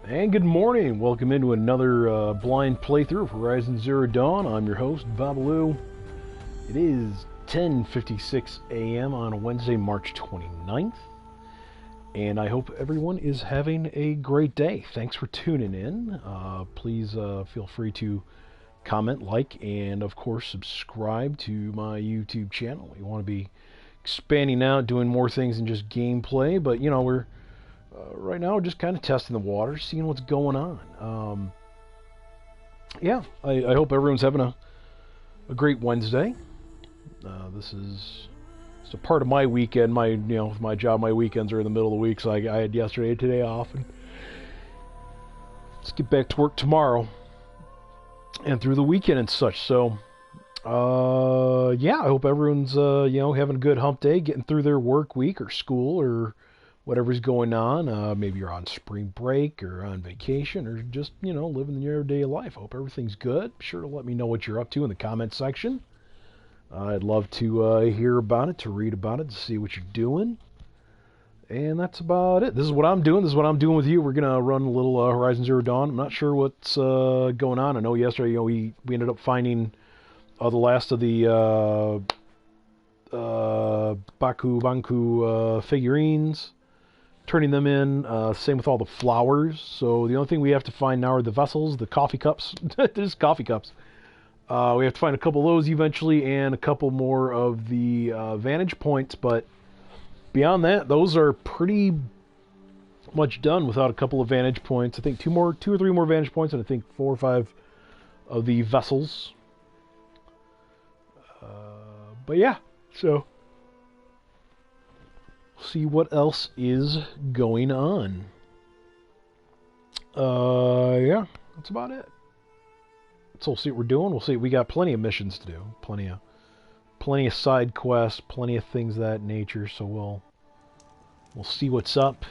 And good morning. Welcome into another blind playthrough of Horizon Zero Dawn. I'm your host, Babaloo. It is 10:56 a.m. on Wednesday, March 29th. And I hope everyone is having a great day. Thanks for tuning in. Please feel free to comment, like, and of course subscribe to my YouTube channel. We want to be expanding out, doing more things than just gameplay, but you know, we're right now, just kind of testing the waters, seeing what's going on. Yeah, I hope everyone's having a great Wednesday. This is it's a part of my weekend. My job, my weekends are in the middle of the week, so I had yesterday and today off, and let's get back to work tomorrow and through the weekend and such. So, yeah, I hope everyone's having a good hump day, getting through their work week or school or whatever's going on. Maybe you're on spring break or on vacation or just, living your everyday life. I hope everything's good. Be sure to let me know what you're up to in the comment section. I'd love to hear about it, to read about it, to see what you're doing. And that's about it. This is what I'm doing. This is what I'm doing with you. We're going to run a little Horizon Zero Dawn. I'm not sure what's going on. I know yesterday, we ended up finding the last of the Baku Banku figurines, turning them in. Same with all the flowers. So the only thing we have to find now are the vessels, the coffee cups. There's coffee cups. We have to find a couple of those eventually, and a couple more of the vantage points. But beyond that, those are pretty much done without a couple of vantage points. I think two or three more vantage points, and I think 4 or 5 of the vessels. But yeah, so see what else is going on. Yeah, that's about it. So we'll see what we're doing. We'll see. We got plenty of missions to do. Plenty of side quests, plenty of things of that nature. So we'll see what's up.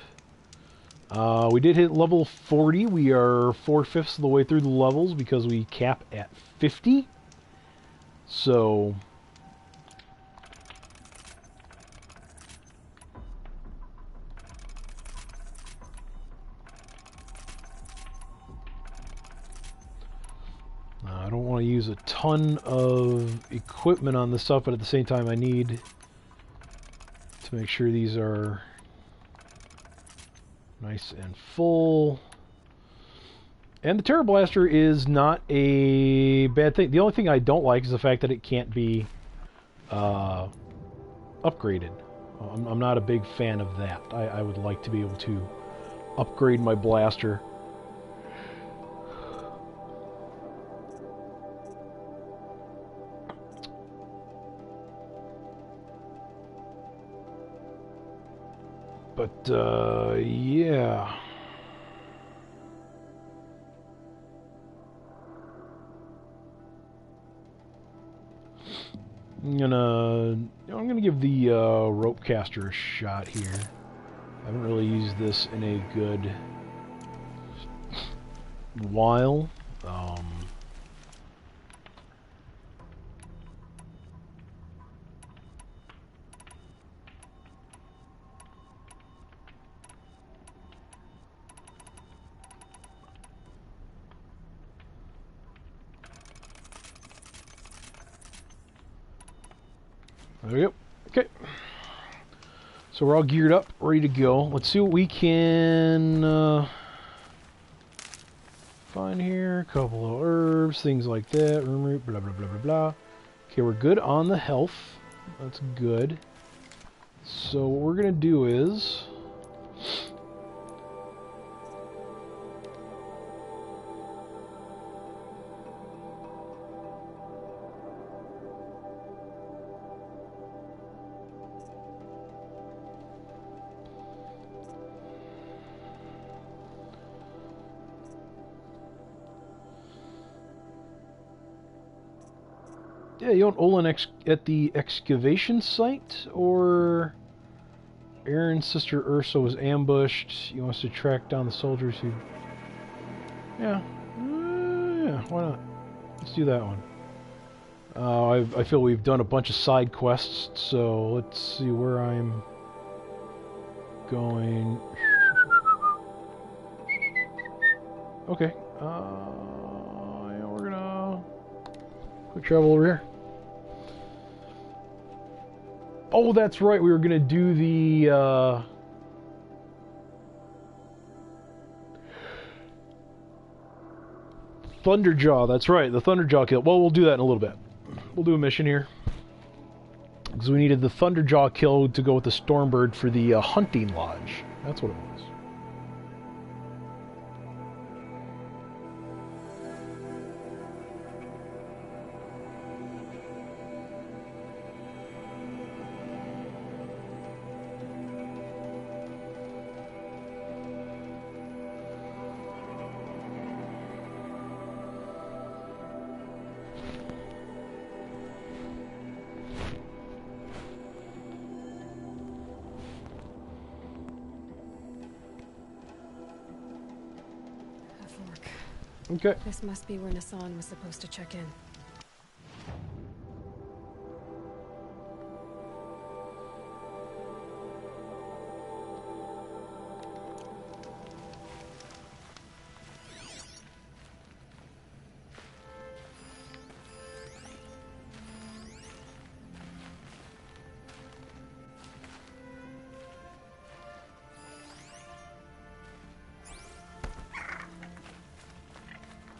We did hit level 40. We are 4/5 of the way through the levels because we cap at 50. So I don't want to use a ton of equipment on this stuff, but at the same time I need to make sure these are nice and full. And the Terra Blaster is not a bad thing. The only thing I don't like is the fact that it can't be upgraded. I'm not a big fan of that. I would like to be able to upgrade my blaster. But, yeah. I'm gonna give the rope caster a shot here. I haven't really used this in a good while. There we go. Okay. So we're all geared up, ready to go. Let's see what we can find here. A couple of herbs, things like that. Room root, blah, blah, blah, blah, blah. Okay, we're good on the health. That's good. So what we're going to do is... Yeah, you want Olin at the excavation site, or Aaron's sister Ursa was ambushed. He wants to track down the soldiers who... Yeah. Yeah, why not? Let's do that one. I feel we've done a bunch of side quests, so let's see where I'm going. Okay. Yeah, we're gonna quick travel over here. Oh, that's right. We were gonna do the Thunderjaw. That's right, the Thunderjaw kill. Well, we'll do that in a little bit. We'll do a mission here because we needed the Thunderjaw kill to go with the Stormbird for the hunting lodge. That's what it was. Okay. This must be where Nassan was supposed to check in.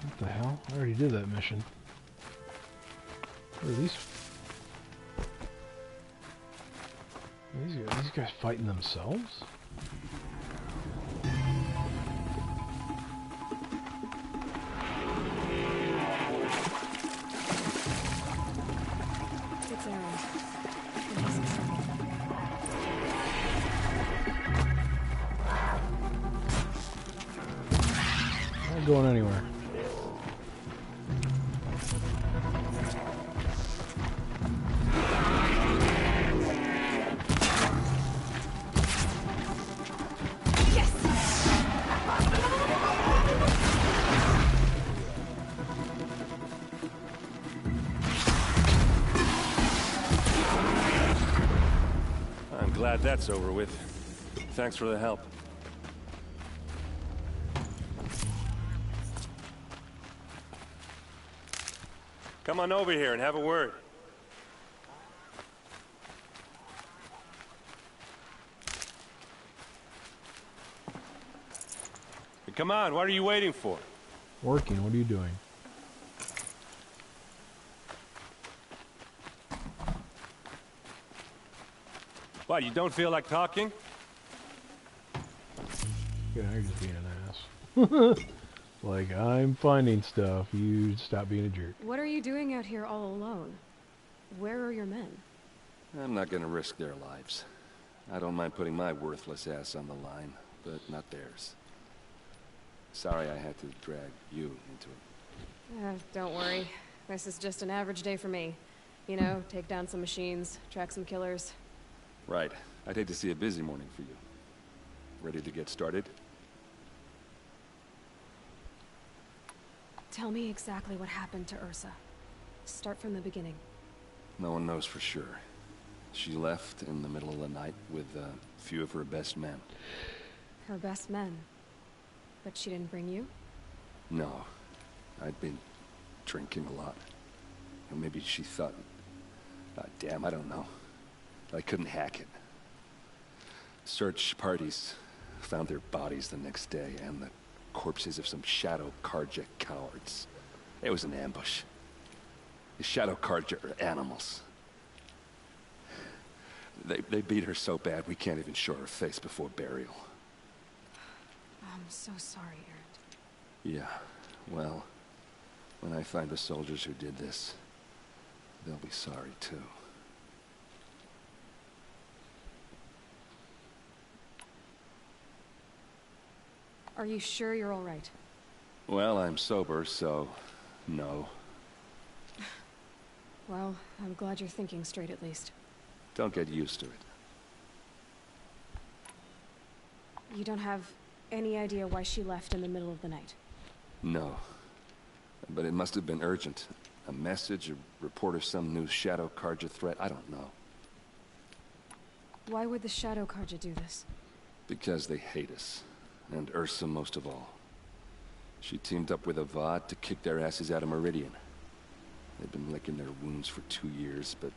What the hell? I already did that mission. What are these? Are these guys fighting themselves? It's Aaron. Not going anywhere. Glad that's over with. Thanks for the help. Come on over here and have a word. Hey, come on, what are you waiting for? Working, what are you doing? What, you don't feel like talking? Yeah, you're just being an ass. Like, I'm finding stuff. You stop being a jerk. What are you doing out here all alone? Where are your men? I'm not gonna risk their lives. I don't mind putting my worthless ass on the line, but not theirs. Sorry I had to drag you into it. Don't worry. This is just an average day for me. You know, take down some machines, track some killers. Right. I'd hate to see a busy morning for you. Ready to get started? Tell me exactly what happened to Ursa. Start from the beginning. No one knows for sure. She left in the middle of the night with a few of her best men. Her best men? But she didn't bring you? No. I'd been drinking a lot. Or maybe she thought... damn, I don't know. I couldn't hack it. Search parties found their bodies the next day and the corpses of some Shadow Carja cowards. It was an ambush. The Shadow Carja are animals. They beat her so bad we can't even show her face before burial. I'm so sorry, Aaron. Yeah, well, when I find the soldiers who did this, they'll be sorry too. Are you sure you're all right? Well, I'm sober, so no. Well, I'm glad you're thinking straight at least. Don't get used to it. You don't have any idea why she left in the middle of the night? No. But it must have been urgent. A message, a report of some new Shadow Carja threat, I don't know. Why would the Shadow Carja do this? Because they hate us. And Ursa most of all. She teamed up with Avad to kick their asses out of Meridian. They've been licking their wounds for 2 years, but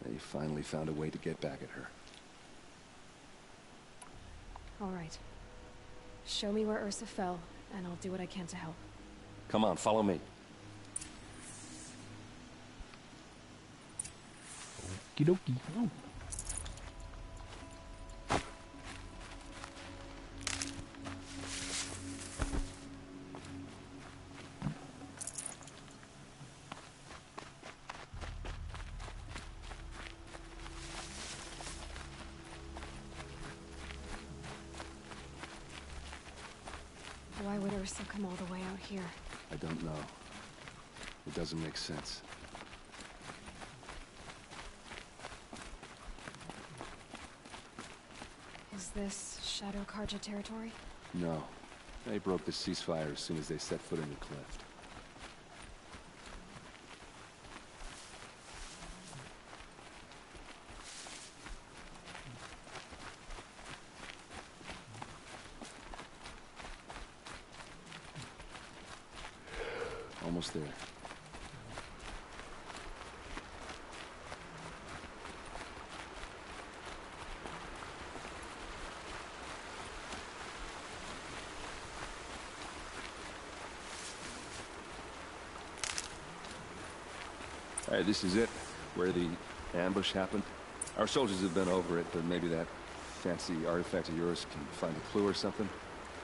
they finally found a way to get back at her. All right. Show me where Ursa fell, and I'll do what I can to help. Come on, follow me. Okie dokie. Oh. Why would Ursa come all the way out here? I don't know. It doesn't make sense. Is this Shadow Karja territory? No. They broke the ceasefire as soon as they set foot in the cleft. Almost there. All right, this is it, where the ambush happened. Our soldiers have been over it, but maybe that fancy artifact of yours can find a clue or something.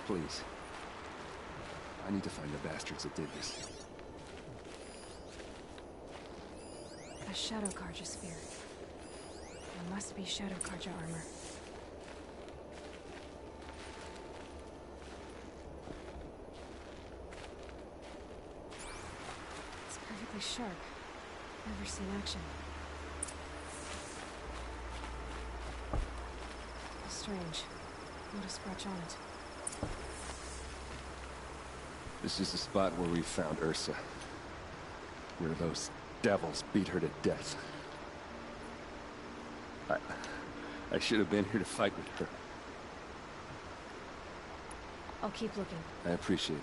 Please. I need to find the bastards that did this. A Shadow Karja spear. There must be Shadow Karja armor. It's perfectly sharp. Never seen action. Strange. Not a scratch on it. This is the spot where we found Ursa. Where those devils beat her to death. I should have been here to fight with her. I'll keep looking. I appreciate it.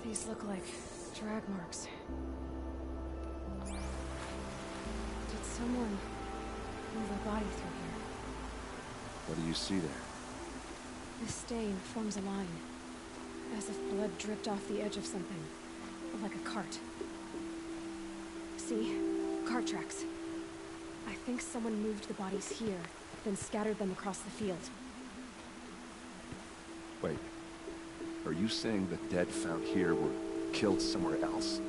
These look like drag marks. Did someone move a body through here? What do you see there? This stain forms a line, as if blood dripped off the edge of something, like a cart. See? Cart tracks. I think someone moved the bodies here, then scattered them across the field. Wait. Are you saying the dead found here were killed somewhere else?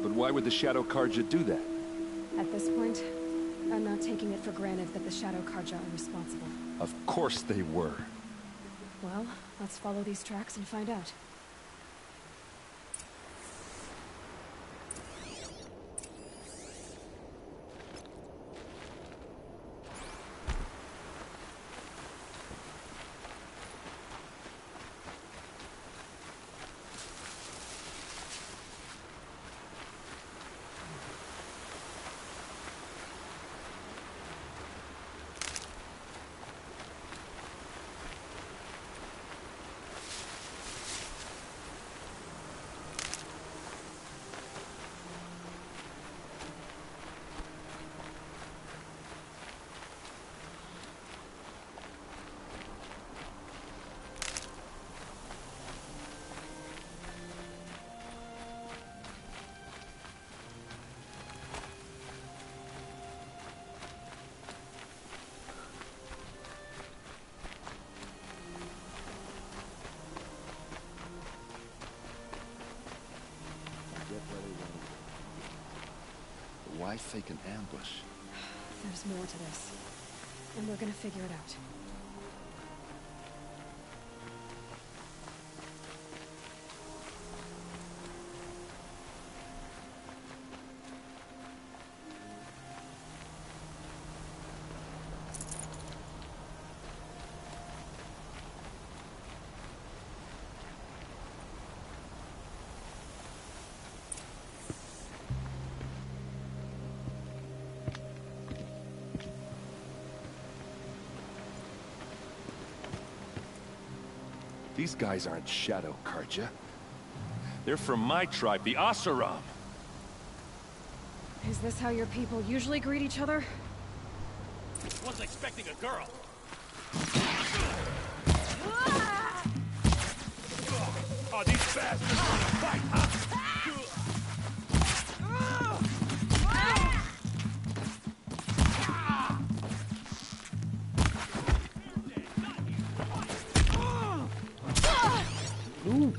But why would the Shadow Karja do that? At this point, I'm not taking it for granted that the Shadow Karja are responsible. Of course they were. Well, let's follow these tracks and find out. Why fake an ambush? There's more to this, and we're gonna figure it out. These guys aren't Shadow Karja. They're from my tribe, the Oseram. Is this how your people usually greet each other? Wasn't expecting a girl. Oh, these bastards want to fight, huh? Ooh.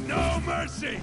No mercy!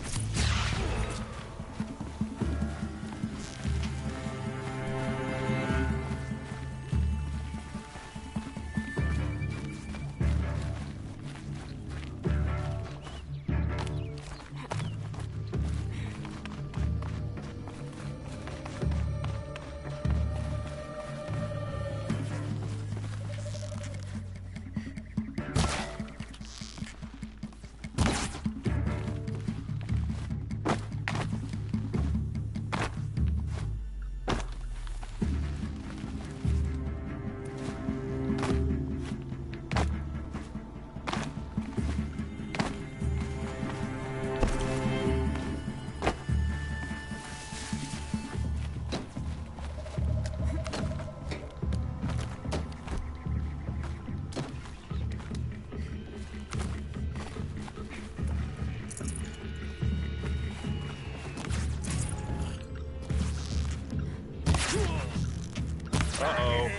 Uh-oh.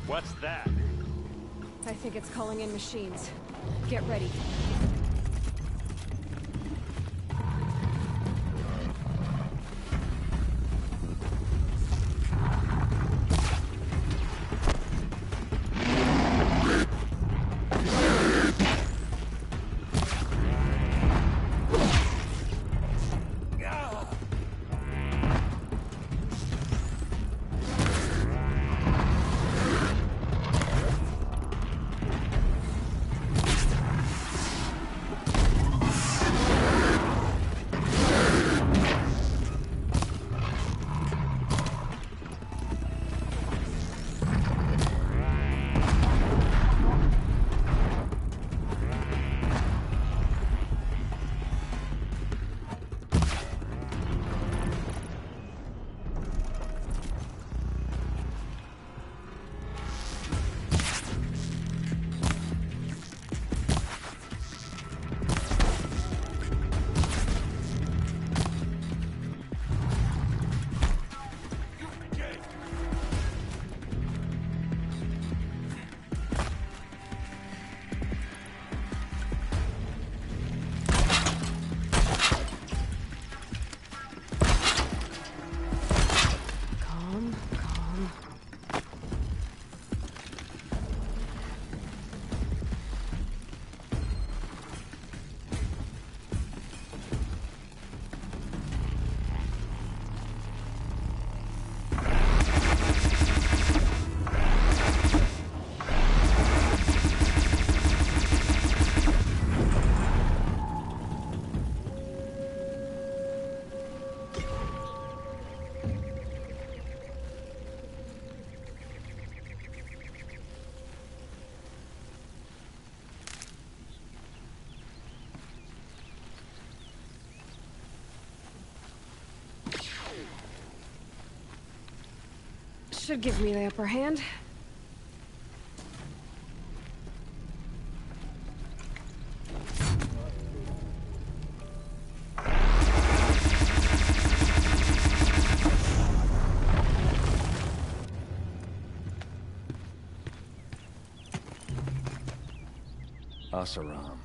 What's that? I think it's calling in machines. Get ready. Should give me the upper hand. Oseram,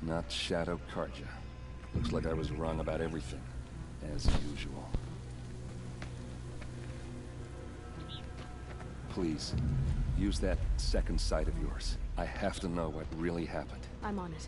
not Shadow Karja. Looks like I was wrong about everything, as usual. Please, use that second sight of yours. I have to know what really happened. I'm on it.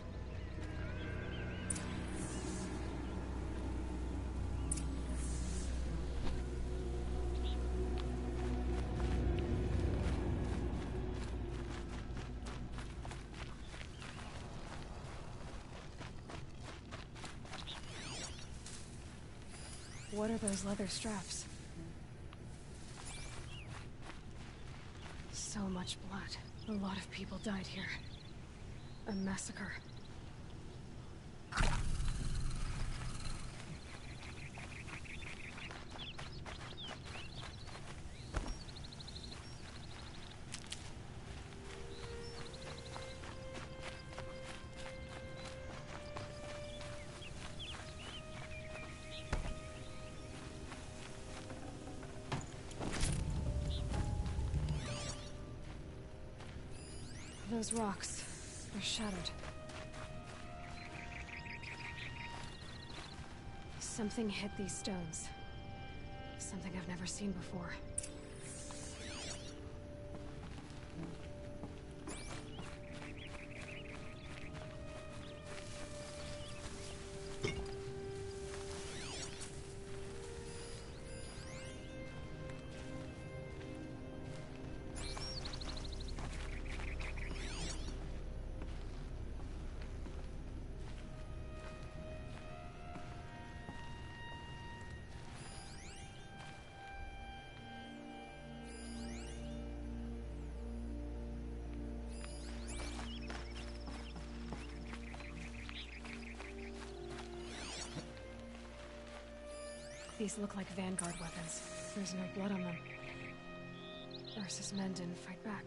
What are those leather straps? So much blood. A lot of people died here. A massacre. Those rocks, they're shattered. Something hit these stones. Something I've never seen before. These look like Vanguard weapons. There's no blood on them. Ursa's men didn't fight back.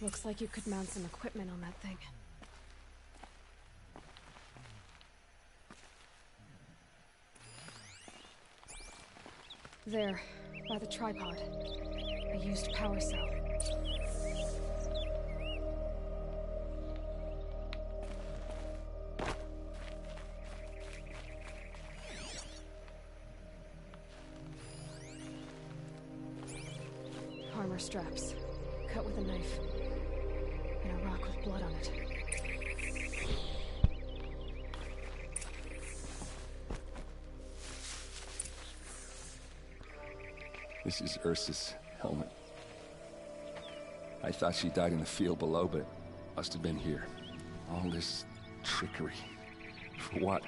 Looks like you could mount some equipment on that thing. There, by the tripod. A used power cell. Armor straps, cut with a knife. And a rock with blood on it. This is Ursa's helmet. I thought she died in the field below, but it must have been here. All this trickery. For what?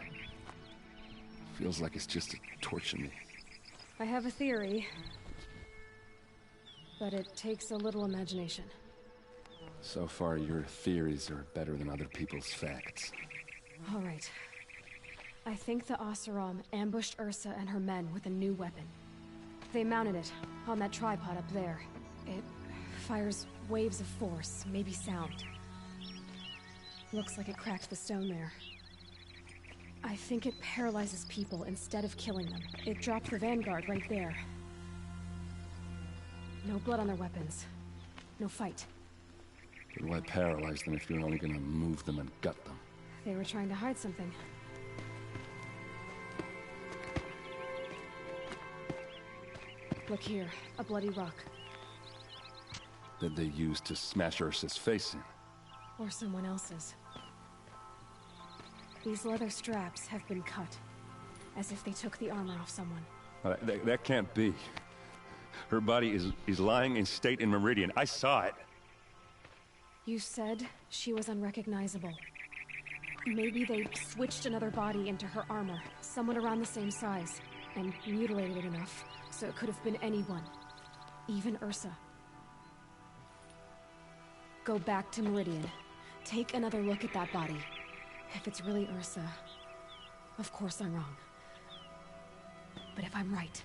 Feels like it's just to torture me. I have a theory, but it takes a little imagination. So far, your theories are better than other people's facts. All right. I think the Oseram ambushed Ursa and her men with a new weapon. They mounted it on that tripod up there. It fires waves of force, maybe sound. Looks like it cracked the stone there. I think it paralyzes people instead of killing them. It dropped the Vanguard right there. No blood on their weapons. No fight. But why paralyze them if you're only gonna move them and gut them? They were trying to hide something. Look here, a bloody rock. That they used to smash Ursa's face in. Or someone else's. These leather straps have been cut, as if they took the armor off someone. That can't be. Her body is lying in state in Meridian. I saw it. You said she was unrecognizable. Maybe they switched another body into her armor, someone around the same size, and mutilated it enough, so it could have been anyone. Even Ursa. Go back to Meridian. Take another look at that body. If it's really Ursa, of course I'm wrong. But if I'm right...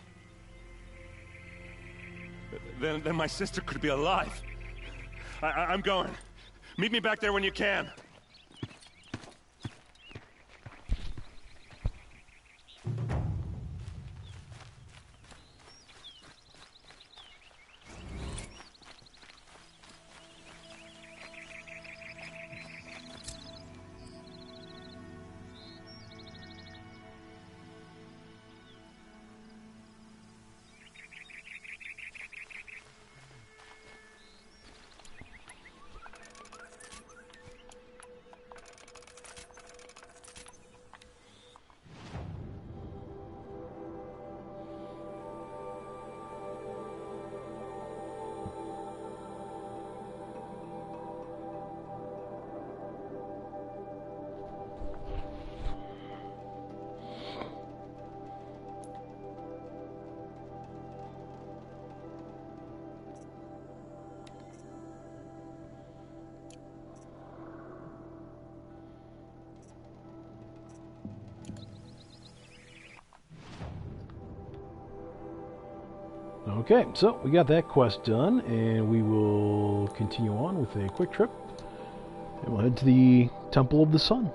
Then my sister could be alive. I'm going. Meet me back there when you can. Okay, so we got that quest done, and we will continue on with a quick trip, and we'll head to the Temple of the Sun.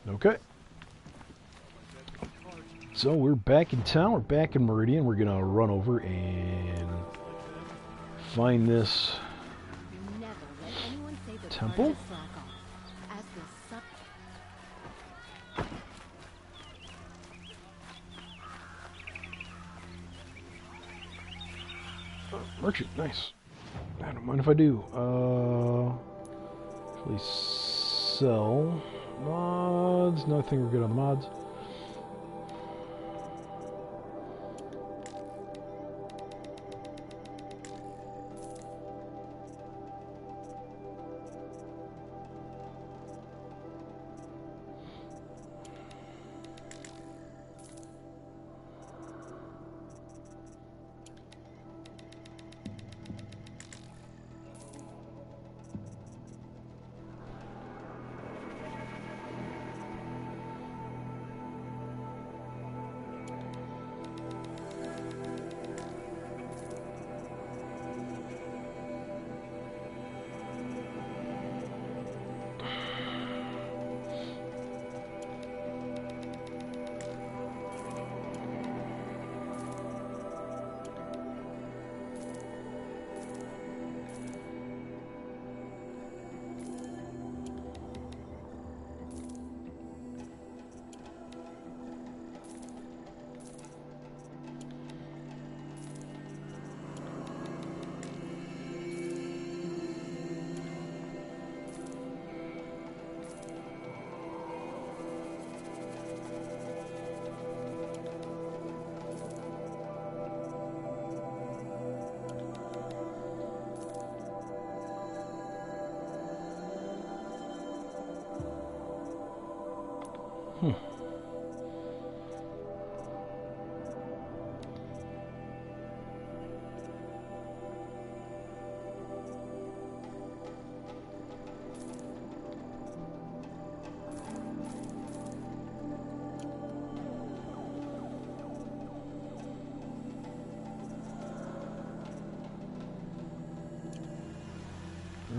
Okay. So we're back in town, we're back in Meridian. We're gonna run over and find this Never let anyone say the temple? part to slack off. As the merchant, nice. I don't mind if I do. Actually sell mods. No, I think we're good on the mods.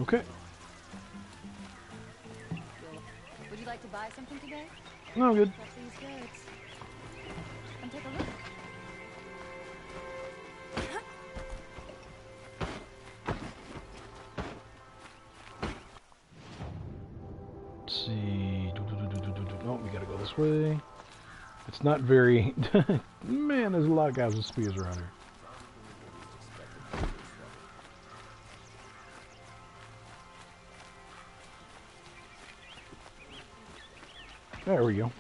Okay. would you like to buy something today? No, I'm good. Got these goods. Come take a look. Let's see. No, we gotta go this way. It's not very... Man, there's a lot of guys with spears around here. There we go.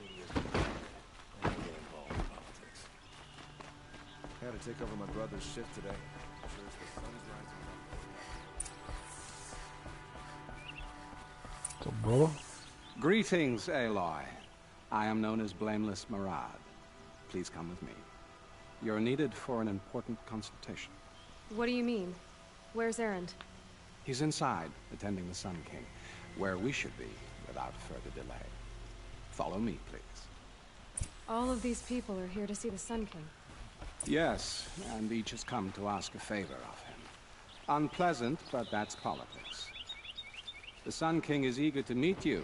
Had to take over my brother's shift today. Sure as the sun's rising. So, brother. Greetings, Aloy. I am known as Blameless Marad. Please come with me. You're needed for an important consultation. What do you mean? Where's Erend? He's inside, attending the Sun King, where we should be without further delay. Follow me, please. All of these people are here to see the Sun King. Yes, and each has come to ask a favor of him. Unpleasant, but that's politics. The Sun King is eager to meet you,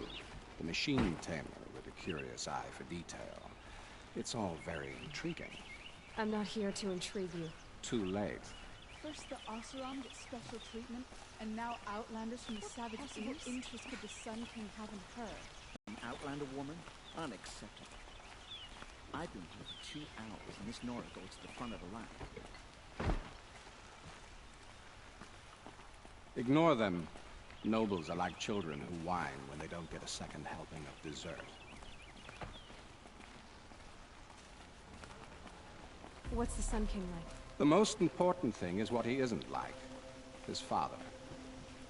the machine tamer with a curious eye for detail. It's all very intriguing. I'm not here to intrigue you. Too late. First the Oseram get special treatment, and now Outlanders from the Savage East. What interest could the Sun King have in her? An Outlander woman? Unacceptable. I've been here for 2 hours, and Miss Nora goes to the front of the line. Ignore them. Nobles are like children who whine when they don't get a second helping of dessert. What's the Sun King like? The most important thing is what he isn't like. His father.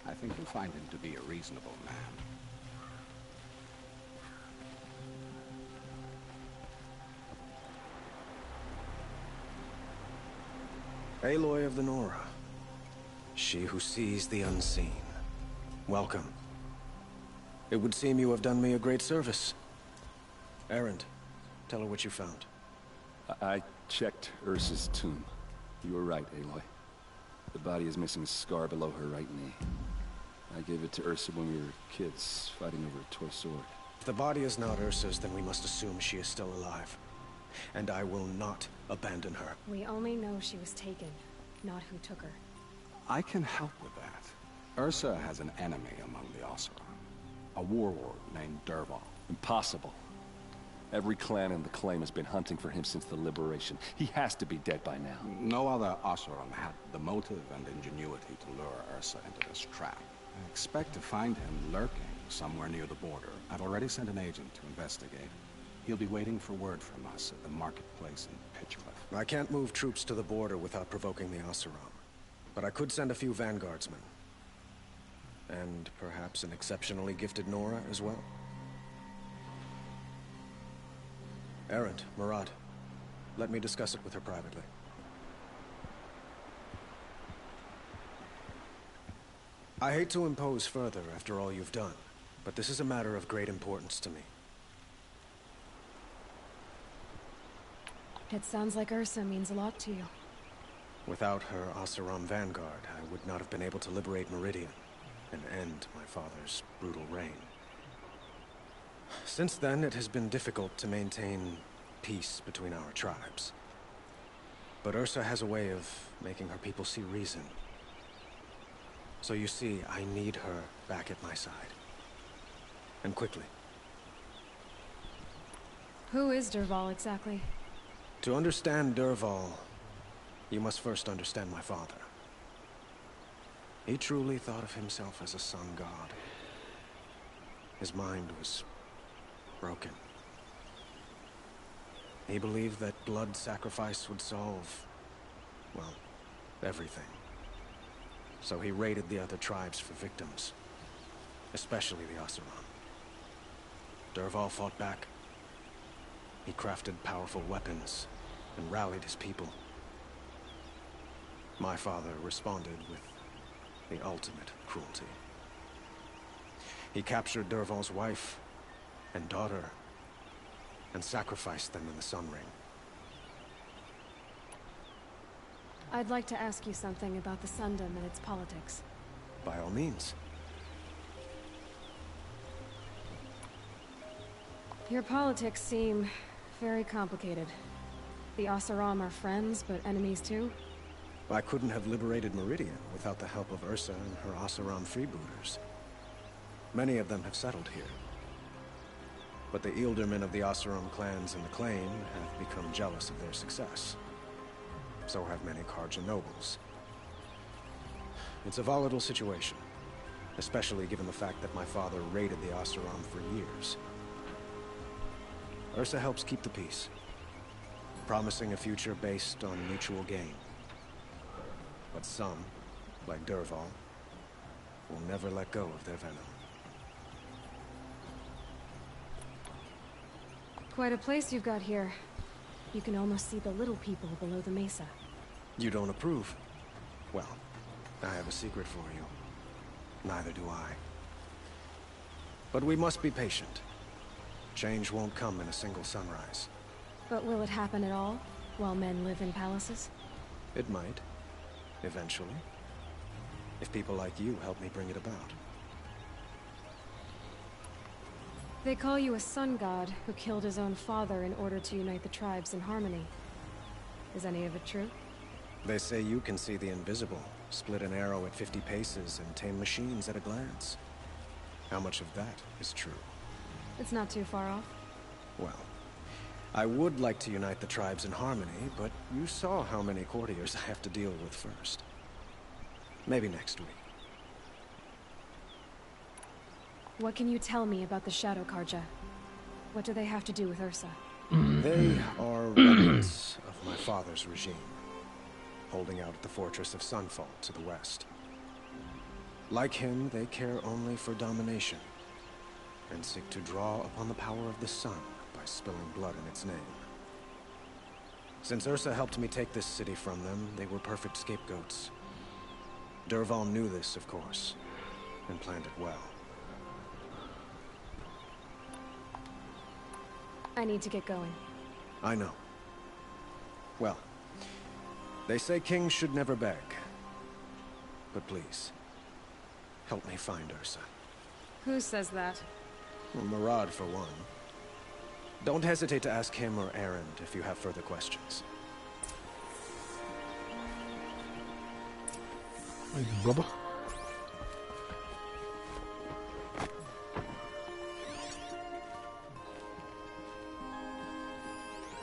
I think you'll find him to be a reasonable man. Aloy of the Nora. She who sees the unseen. Welcome. It would seem you have done me a great service. Erend, tell her what you found. I checked Ursa's tomb. You were right, Aloy. The body is missing a scar below her right knee. I gave it to Ursa when we were kids, fighting over a toy sword. If the body is not Ursa's, then we must assume she is still alive. And I will not abandon her. We only know she was taken, not who took her. I can help with that. Ursa has an enemy among the Oseram. A warlord named Dervahl. Impossible. Every clan in the Claim has been hunting for him since the liberation. He has to be dead by now. No other Oseram had the motive and ingenuity to lure Ursa into this trap. I expect to find him lurking somewhere near the border. I've already sent an agent to investigate. He'll be waiting for word from us at the marketplace in Pitchcliff. I can't move troops to the border without provoking the Oseram. But I could send a few vanguardsmen. And perhaps an exceptionally gifted Nora as well. Erend, Marad, let me discuss it with her privately. I hate to impose further after all you've done, but this is a matter of great importance to me. It sounds like Ursa means a lot to you. Without her Oseram vanguard, I would not have been able to liberate Meridian and end my father's brutal reign. Since then, it has been difficult to maintain peace between our tribes. But Ursa has a way of making her people see reason. So you see, I need her back at my side. And quickly. Who is Dervahl exactly? To understand Dervahl, you must first understand my father. He truly thought of himself as a sun god. His mind was broken. He believed that blood sacrifice would solve, well, everything. So he raided the other tribes for victims, especially the Oseram. Dervahl fought back. He crafted powerful weapons and rallied his people. My father responded with the ultimate cruelty. He captured Dervahl's wife and daughter and sacrificed them in the Sun Ring. I'd like to ask you something about the Sundom and its politics. By all means. Your politics seem very complicated. The Oseram are friends, but enemies too? I couldn't have liberated Meridian without the help of Ursa and her Oseram freebooters. Many of them have settled here. But the Ealdormen of the Oseram clans in the Claim have become jealous of their success. So have many Carja nobles. It's a volatile situation, especially given the fact that my father raided the Oseram for years. Ursa helps keep the peace, promising a future based on mutual gain. But some, like Dervahl, will never let go of their venom. Quite a place you've got here. You can almost see the little people below the mesa. You don't approve? Well, I have a secret for you. Neither do I. But we must be patient. Change won't come in a single sunrise. But will it happen at all, while men live in palaces? It might. Eventually. If people like you help me bring it about. They call you a sun god who killed his own father in order to unite the tribes in harmony. Is any of it true? They say you can see the invisible, split an arrow at 50 paces, and tame machines at a glance. How much of that is true? It's not too far off. Well, I would like to unite the tribes in harmony, but you saw how many courtiers I have to deal with first. Maybe next week. What can you tell me about the Shadow Carja? What do they have to do with Ursa? They are remnants of my father's regime, holding out at the fortress of Sunfall to the west. Like him, they care only for domination, and seek to draw upon the power of the sun by spilling blood in its name. Since Ursa helped me take this city from them, they were perfect scapegoats. Dervahl knew this, of course, and planned it well. I need to get going. I know. Well, they say kings should never beg. But please, help me find Ursa. Who says that? Well, Murad, for one. Don't hesitate to ask him or Erend if you have further questions. Thank you, brother.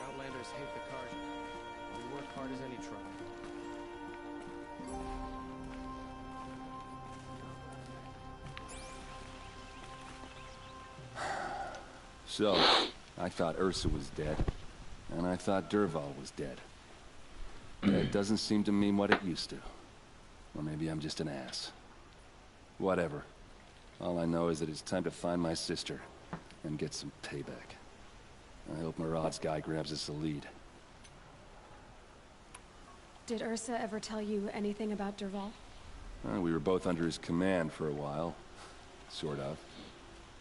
Outlanders hate the Carja. We work hard as any tribe. So, I thought Ursa was dead, and I thought Dervahl was dead. That doesn't seem to mean what it used to. Or maybe I'm just an ass. Whatever. All I know is that it's time to find my sister and get some payback. I hope Murad's guy grabs us a lead. Did Ursa ever tell you anything about Dervahl? We were both under his command for a while. Sort of.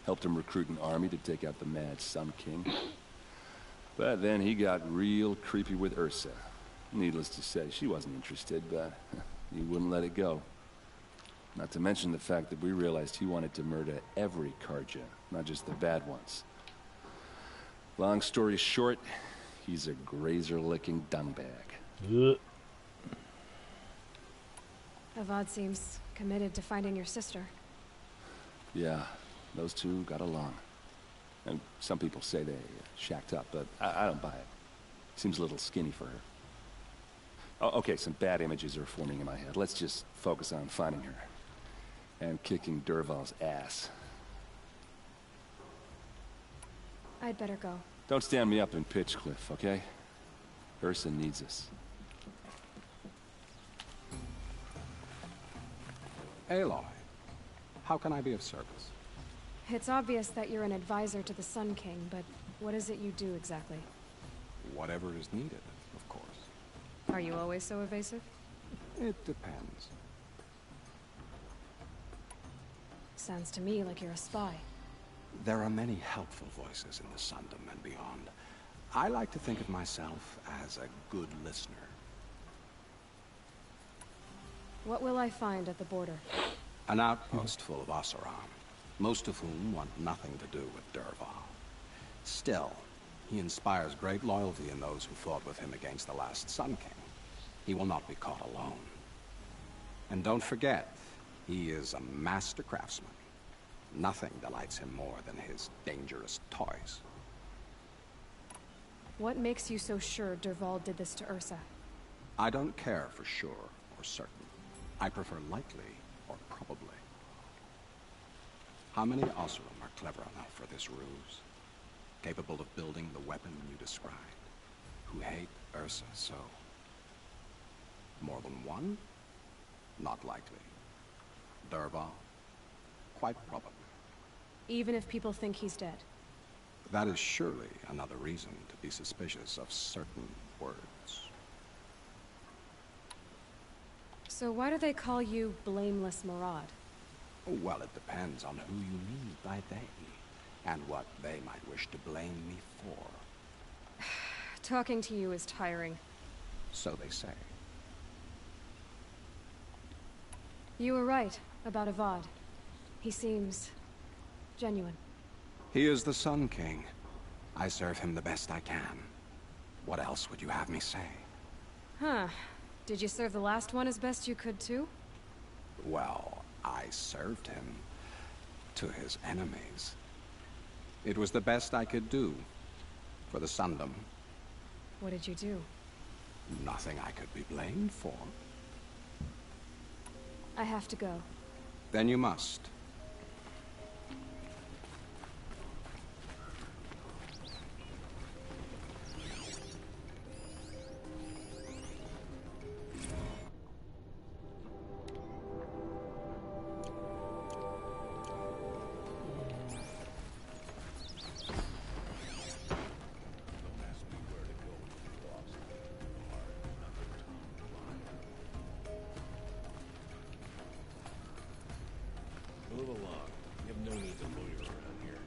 Helped him recruit an army to take out the Mad Sun King. But then he got real creepy with Ursa. Needless to say, she wasn't interested, but he wouldn't let it go. Not to mention the fact that we realized he wanted to murder every Carja, not just the bad ones. Long story short, he's a grazer-licking dungbag. Avad seems committed to finding your sister. Yeah, those two got along. And some people say they shacked up, but I don't buy it. Seems a little skinny for her. Oh, okay, some bad images are forming in my head. Let's just focus on finding her. And kicking Dervahl's ass. I'd better go. Don't stand me up in Pitchcliff, okay? Ursa needs us. Aloy, how can I be of service? It's obvious that you're an advisor to the Sun King, but what is it you do exactly? Whatever is needed, of course. Are you always so evasive? It depends. Sounds to me like you're a spy. There are many helpful voices in the Sundom and beyond. I like to think of myself as a good listener. What will I find at the border? An outpost full of Oseram, most of whom want nothing to do with Dervahl. Still, he inspires great loyalty in those who fought with him against the last Sun King. He will not be caught alone. And don't forget, he is a master craftsman. Nothing delights him more than his dangerous toys. What makes you so sure Dervahl did this to Ursa? I don't care for sure or certain. I prefer likely or probably. How many Oseram are clever enough for this ruse? Capable of building the weapon you described? Who hate Ursa so? More than one? Not likely. Dervahl? Quite probably. Even if people think he's dead? That is surely another reason to be suspicious of certain words. So why do they call you Blameless Murad? Well, it depends on who you mean by they, and what they might wish to blame me for. Talking to you is tiring. So they say. You were right about Avad. He seems genuine. He is the Sun King. I serve him the best I can. What else would you have me say? Huh. Did you serve the last one as best you could, too? Well, I served him to his enemies. It was the best I could do for the Sundom. What did you do? Nothing I could be blamed for. I have to go. Then you must. Move along. You have no need to loiter around here.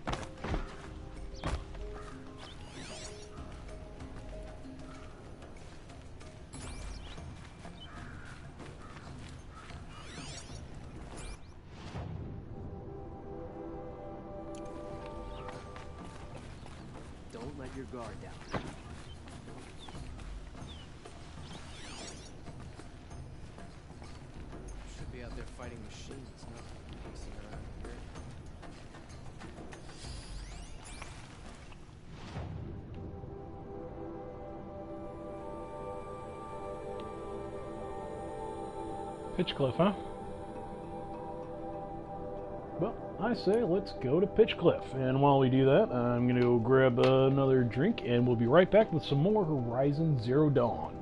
Don't let your guard down. Should be out there fighting machines, not pacing around here. Pitchcliff, huh? Well, I say let's go to Pitchcliff. And while we do that, I'm going to go grab another drink, and we'll be right back with some more Horizon Zero Dawn.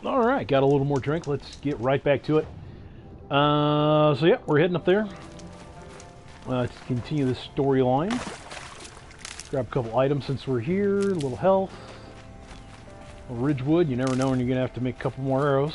Alright, got a little more drink. Let's get right back to it. So yeah, we're heading up there to continue this storyline. Grab a couple items since we're here. A little health. A Ridgewood. You never know when you're going to have to make a couple more arrows.